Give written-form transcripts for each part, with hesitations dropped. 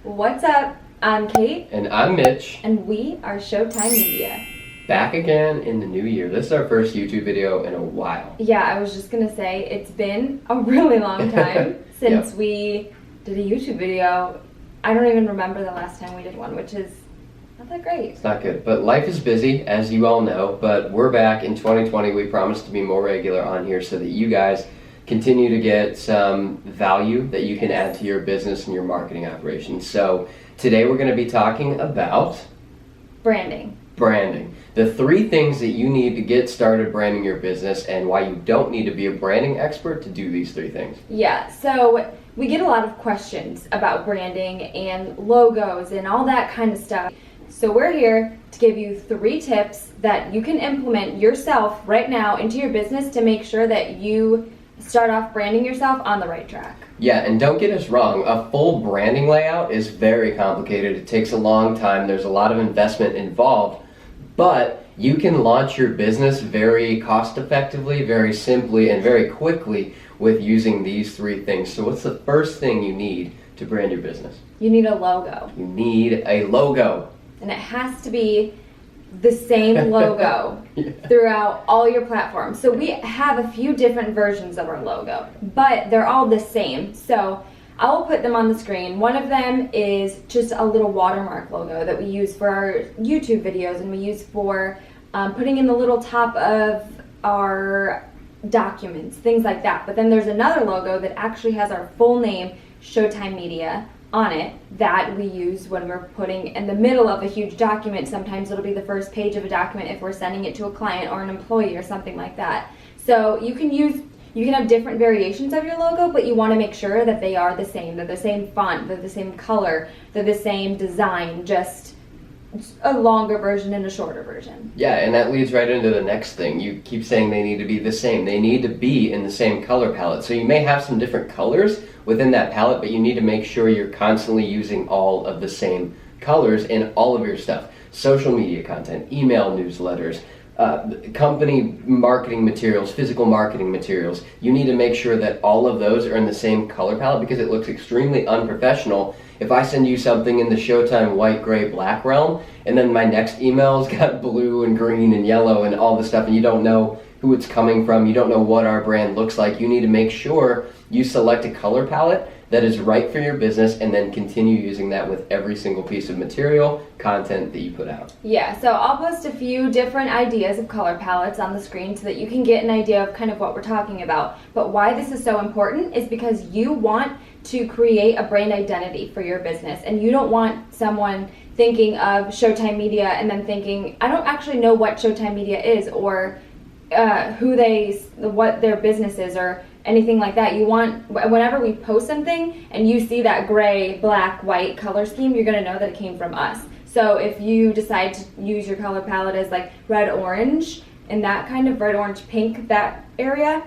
What's up? I'm Kate. And I'm Mitch. And we are Showtime Media. Back again in the new year. This is our first YouTube video in a while. Yeah, I was just going to say, it's been a really long time since we did a YouTube video. I don't even remember the last time we did one, which is not that great. It's not good. But life is busy, as you all know. But we're back in 2020. We promise to be more regular on here so that you guys continue to get some value that you can add to your business and your marketing operations. So today we're going to be talking about branding. The 3 things that you need to get started branding your business and why you don't need to be a branding expert to do these 3 things. Yeah, so we get a lot of questions about branding and logos and all that kind of stuff. So we're here to give you 3 tips that you can implement yourself right now into your business to make sure that you start off branding yourself on the right track. Yeah, and don't get us wrong, a full branding layout is very complicated. It takes a long time. There's a lot of investment involved, but you can launch your business very cost effectively, very simply, and very quickly with using these 3 things. So what's the first thing you need to brand your business? You need a logo. You need a logo. And it has to be the same logo throughout all your platforms. So we have a few different versions of our logo, but they're all the same. So I will put them on the screen. One of them is just a little watermark logo that we use for our YouTube videos, and we use for putting in the little top of our documents, things like that. But then there's another logo that actually has our full name, Showtime Media, on it, that we use when we're putting in the middle of a huge document. Sometimes it'll be the first page of a document if we're sending it to a client or an employee or something like that. So you can have different variations of your logo, but you want to make sure that they are the same. They're the same font, they're the same color, they're the same design, just a longer version and a shorter version. Yeah, and that leads right into the next thing. You keep saying they need to be the same. They need to be in the same color palette. So you may have some different colors within that palette, but you need to make sure you're constantly using all of the same colors in all of your stuff. Social media content, email newsletters, company marketing materials, physical marketing materials. You need to make sure that all of those are in the same color palette because it looks extremely unprofessional if I send you something in the Showtime white, gray, black realm, and then my next email's got blue and green and yellow and all this stuff, and you don't know who it's coming from, you don't know what our brand looks like. You need to make sure you select a color palette that is right for your business and then continue using that with every single piece of material, content that you put out. Yeah, so I'll post a few different ideas of color palettes on the screen so that you can get an idea of kind of what we're talking about. But why this is so important is because you want to create a brand identity for your business, and you don't want someone thinking of Showtime Media and then thinking, I don't actually know what Showtime Media is, or what their business is, or anything like that. You want, whenever we post something and you see that gray, black, white color scheme, you're going to know that it came from us. So if you decide to use your color palette as like red, orange, and that kind of red, orange, pink, that area,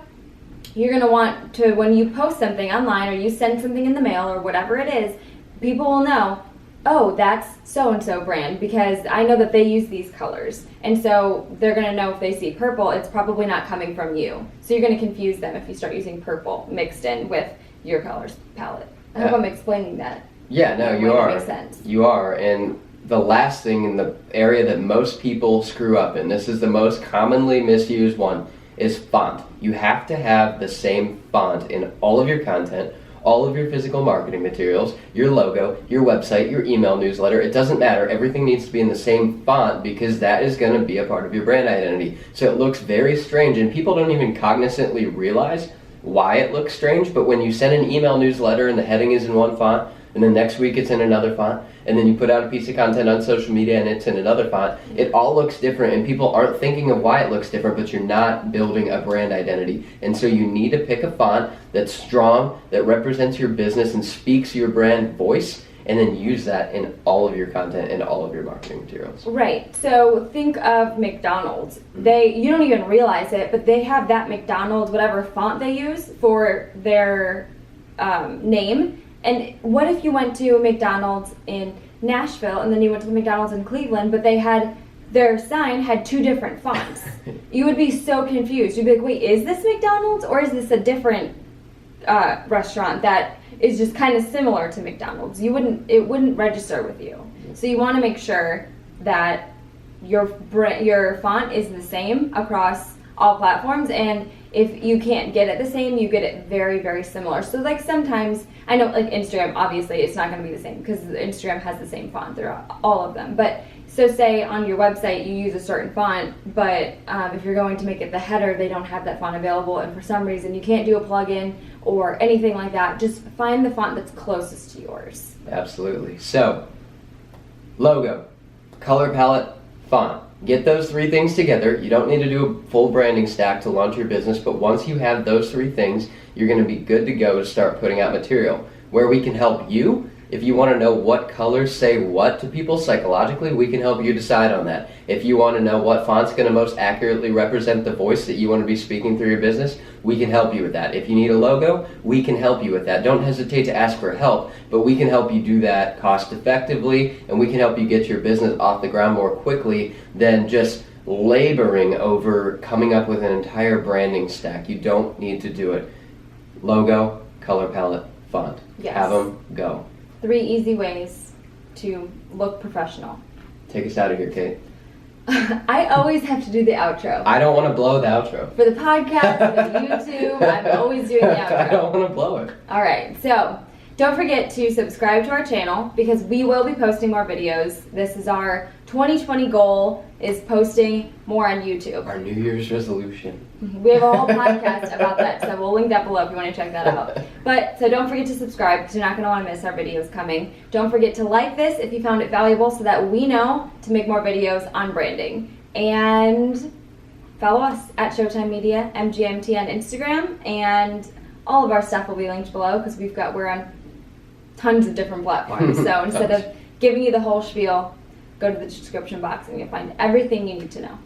you're going to want to, when you post something online or you send something in the mail or whatever it is, people will know, oh, that's so-and-so brand because I know that they use these colors. And so they're going to know if they see purple, it's probably not coming from you. So you're going to confuse them if you start using purple mixed in with your colors palette. I hope I'm explaining that. Yeah, no, you are. Makes sense. You are. And the last thing in the area that most people screw up in, this is the most commonly misused one, is font. You have to have the same font in all of your content, all of your physical marketing materials, your logo, your website, your email newsletter. It doesn't matter. Everything needs to be in the same font because that is going to be a part of your brand identity. So it looks very strange, and people don't even cognizantly realize why it looks strange, but when you send an email newsletter and the heading is in one font, and then next week it's in another font, and then you put out a piece of content on social media and it's in another font, it all looks different, and people aren't thinking of why it looks different, but you're not building a brand identity. And so you need to pick a font that's strong, that represents your business and speaks your brand voice, and then use that in all of your content and all of your marketing materials. Right. So think of McDonald's. You don't even realize it, but they have that McDonald's, whatever font they use for their name. And what if you went to McDonald's in Nashville and then you went to the McDonald's in Cleveland, but their sign had 2 different fonts? You would be so confused. You'd be like, wait, is this McDonald's or is this a different restaurant that is just kind of similar to McDonald's. It wouldn't register with you. So you want to make sure that your font is the same across all platforms, and if you can't get it the same, you get it very, very similar. So like sometimes, I know like Instagram, obviously it's not going to be the same because Instagram has the same font throughout all of them. But so say on your website you use a certain font, but if you're going to make it the header, they don't have that font available, and for some reason you can't do a plugin or anything like that, just find the font that's closest to yours. Absolutely. So, logo, color palette, font. Get those three things together. You don't need to do a full branding stack to launch your business, but once you have those three things, you're going to be good to go to start putting out material. Where we can help you, if you want to know what colors say what to people psychologically, we can help you decide on that. If you want to know what font's going to most accurately represent the voice that you want to be speaking through your business, we can help you with that. If you need a logo, we can help you with that. Don't hesitate to ask for help, but we can help you do that cost effectively, and we can help you get your business off the ground more quickly than just laboring over coming up with an entire branding stack. You don't need to do it. Logo, color palette, font. Yes. Have them go. 3 easy ways to look professional. Take us out of here, Kate. I always have to do the outro. I don't want to blow the outro. For the podcast, for the YouTube, I'm always doing the outro. I don't want to blow it. Alright, so don't forget to subscribe to our channel because we will be posting more videos. This is our 2020 goal, is posting more on YouTube. Our New Year's resolution. We have a whole podcast about that, so we'll link that below if you want to check that out. But so don't forget to subscribe because you're not going to want to miss our videos coming. Don't forget to like this if you found it valuable so that we know to make more videos on branding. And follow us at Showtime Media, MGMT on Instagram, and all of our stuff will be linked below because we're on tons of different platforms. So instead of giving you the whole spiel, go to the description box and you'll find everything you need to know.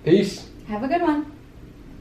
Peace. Have a good one.